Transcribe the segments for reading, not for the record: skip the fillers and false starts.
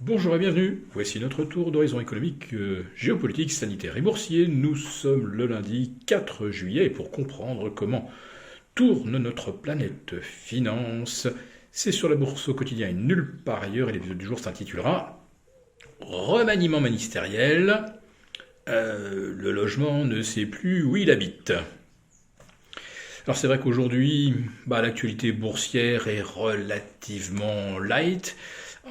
Bonjour et bienvenue, voici notre tour d'horizon économique, géopolitique, sanitaire et boursier. Nous sommes le lundi 4 juillet et pour comprendre comment tourne notre planète finance, c'est sur la bourse au quotidien et nulle part ailleurs et l'épisode du jour s'intitulera Remaniement ministériel, le logement ne sait plus où il habite. Alors c'est vrai qu'aujourd'hui, l'actualité boursière est relativement light,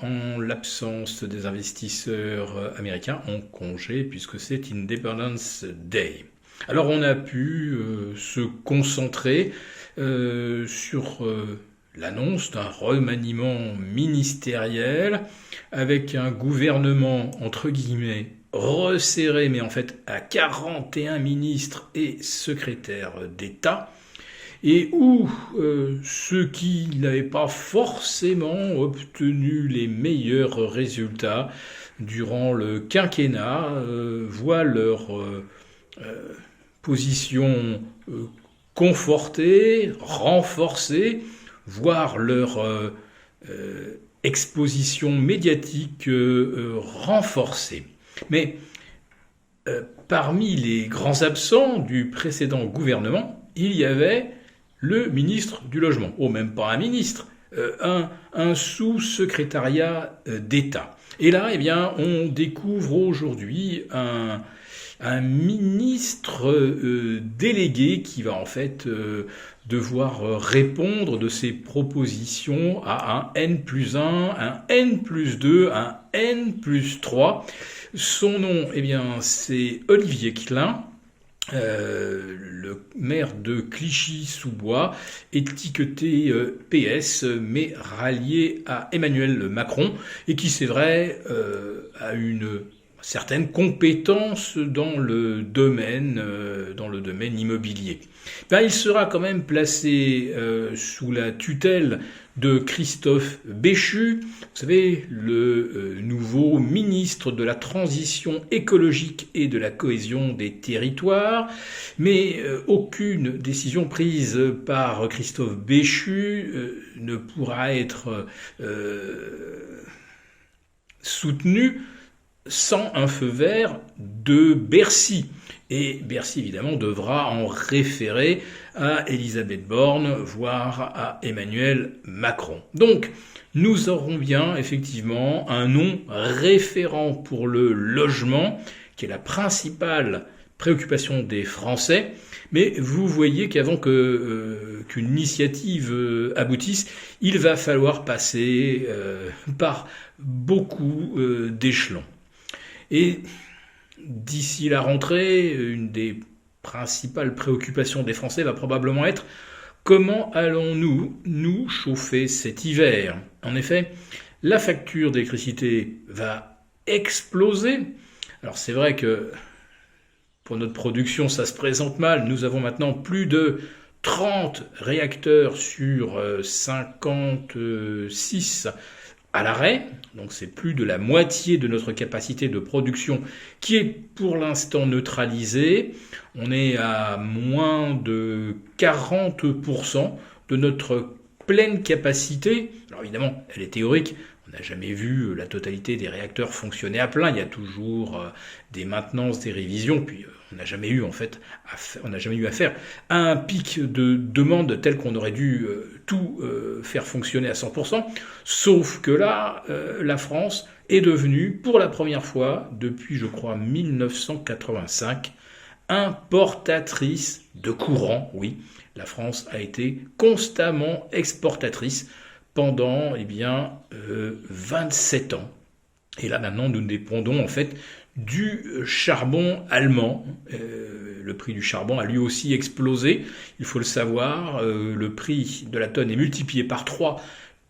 en l'absence des investisseurs américains en congé, puisque c'est Independence Day. Alors on a pu se concentrer sur l'annonce d'un remaniement ministériel avec un gouvernement, entre guillemets, resserré, mais en fait à 41 ministres et secrétaires d'État, et où ceux qui n'avaient pas forcément obtenu les meilleurs résultats durant le quinquennat voient leur position confortée, renforcée, voire leur exposition médiatique renforcée. Mais parmi les grands absents du précédent gouvernement, il y avait le ministre du Logement, même pas un ministre, un sous-secrétariat d'État. Et là, on découvre aujourd'hui un ministre délégué qui va en fait devoir répondre de ses propositions à un N+1, un N+2, un N+3. Son nom, c'est Olivier Klein. Le maire de Clichy-sous-Bois, étiqueté PS, mais rallié à Emmanuel Macron, et qui, c'est vrai, a une certaine compétence dans le domaine immobilier. Il sera quand même placé sous la tutelle de Christophe Béchu, vous savez, le nouveau ministre de la transition écologique et de la cohésion des territoires, mais aucune décision prise par Christophe Béchu ne pourra être soutenue sans un feu vert de Bercy. Et Bercy, évidemment, devra en référer à Elisabeth Borne, voire à Emmanuel Macron. Donc, nous aurons bien, effectivement, un nom référent pour le logement, qui est la principale préoccupation des Français. Mais vous voyez qu'avant qu'une initiative aboutisse, il va falloir passer par beaucoup d'échelons. Et d'ici la rentrée, une des principales préoccupations des Français va probablement être comment allons-nous nous chauffer cet hiver ? En effet, la facture d'électricité va exploser. Alors c'est vrai que pour notre production, ça se présente mal. Nous avons maintenant plus de 30 réacteurs sur 56 à l'arrêt, donc c'est plus de la moitié de notre capacité de production qui est pour l'instant neutralisée. On est à moins de 40% de notre pleine capacité. Alors évidemment, elle est théorique. On n'a jamais vu la totalité des réacteurs fonctionner à plein. Il y a toujours des maintenances, des révisions. Puis on n'a jamais eu à faire un pic de demande tel qu'on aurait dû tout faire fonctionner à 100%. Sauf que là, la France est devenue, pour la première fois depuis, je crois, 1985, importatrice de courant. Oui, la France a été constamment exportatrice pendant 27 ans. Et là maintenant nous dépendons en fait du charbon allemand. Le prix du charbon a lui aussi explosé, il faut le savoir. Le prix de la tonne est multiplié par 3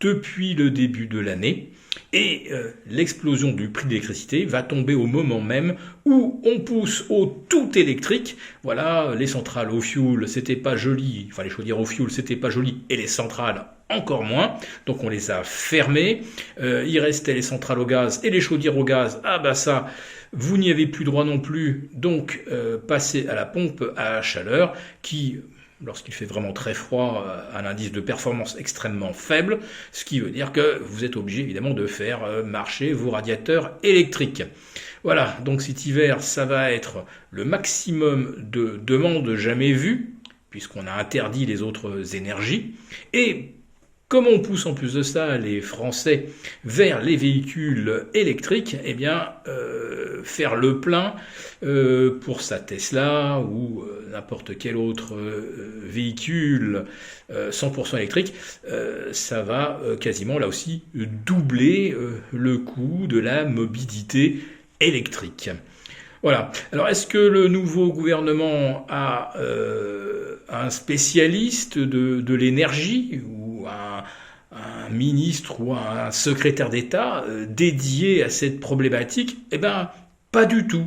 depuis le début de l'année. Et l'explosion du prix de l'électricité va tomber au moment même où on pousse au tout électrique. Voilà, les centrales au fioul, c'était pas joli. Enfin, les chaudières au fioul, c'était pas joli. Et les centrales, encore moins. Donc on les a fermées. Il restait les centrales au gaz et les chaudières au gaz. Ça, vous n'y avez plus droit non plus. Donc passez à la pompe à chaleur qui lorsqu'il fait vraiment très froid, un indice de performance extrêmement faible, ce qui veut dire que vous êtes obligé évidemment de faire marcher vos radiateurs électriques. Voilà, donc cet hiver, ça va être le maximum de demandes jamais vues, puisqu'on a interdit les autres énergies, et comme on pousse en plus de ça les Français vers les véhicules électriques, eh bien, faire le plein pour sa Tesla ou n'importe quel autre véhicule 100% électrique, ça va quasiment là aussi doubler le coût de la mobilité électrique. Voilà. Alors, est-ce que le nouveau gouvernement a un spécialiste de l'énergie ou un ministre ou un secrétaire d'État dédié à cette problématique? Eh bien, pas du tout.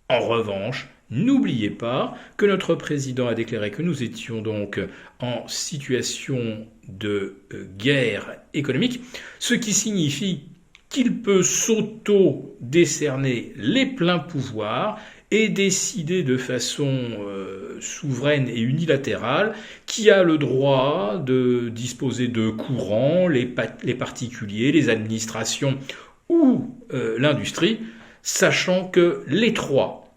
En revanche, n'oubliez pas que notre président a déclaré que nous étions donc en situation de guerre économique, ce qui signifie qu'il peut s'auto-décerner les pleins pouvoirs et décider de façon souveraine et unilatérale qui a le droit de disposer de courants, les particuliers, les administrations ou l'industrie, sachant que les trois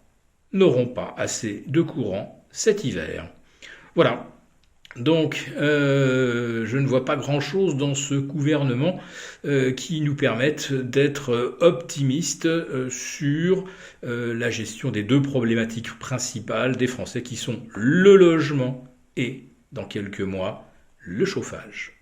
n'auront pas assez de courant cet hiver. Voilà. Donc, je ne vois pas grand-chose dans ce gouvernement qui nous permette d'être optimistes sur la gestion des deux problématiques principales des Français qui sont le logement et, dans quelques mois, le chauffage.